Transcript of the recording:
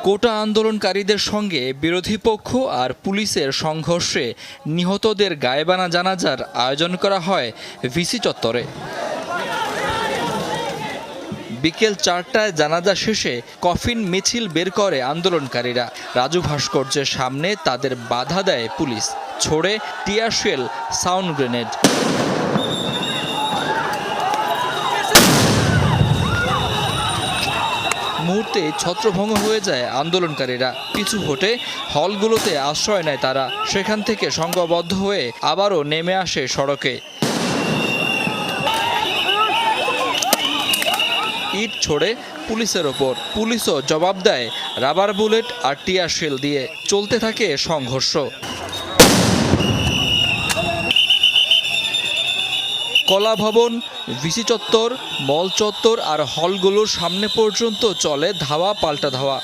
কোটা আন্দোলনকারীদের সঙ্গে বিরোধী পক্ষ আর পুলিশের সংঘর্ষে নিহতদের গায়েবানা জানাজার আয়োজন করা হয় ভিসি চত্বরে। বিকেল ৪টায় জানাজা শেষে কফিন মিছিল বের করে আন্দোলনকারীরা। রাজু ভাস্কর্যের সামনে তাদের বাধা দেয় পুলিশ, ছোড়ে টিয়ার শেল, সাউন্ড গ্রেনেড। মুহূর্তে ছত্রভঙ্গ হয়ে যায় আন্দোলনকারীরা। পিছু হটে হলগুলোতে আশ্রয় নেয় তারা। সেখান থেকে সংঘবদ্ধ হয়ে আবারও নেমে আসে সড়কে। ইট ছোড়ে পুলিশের ওপর, পুলিশও জবাব দেয় রাবার বুলেট আর টিয়ার শেল দিয়ে। চলতে থাকে সংঘর্ষ। কলা ভবন, ভিসি চত্বর, মল চত্বর আর হলগুলোর সামনে পর্যন্ত চলে ধাওয়া পাল্টা ধাওয়া।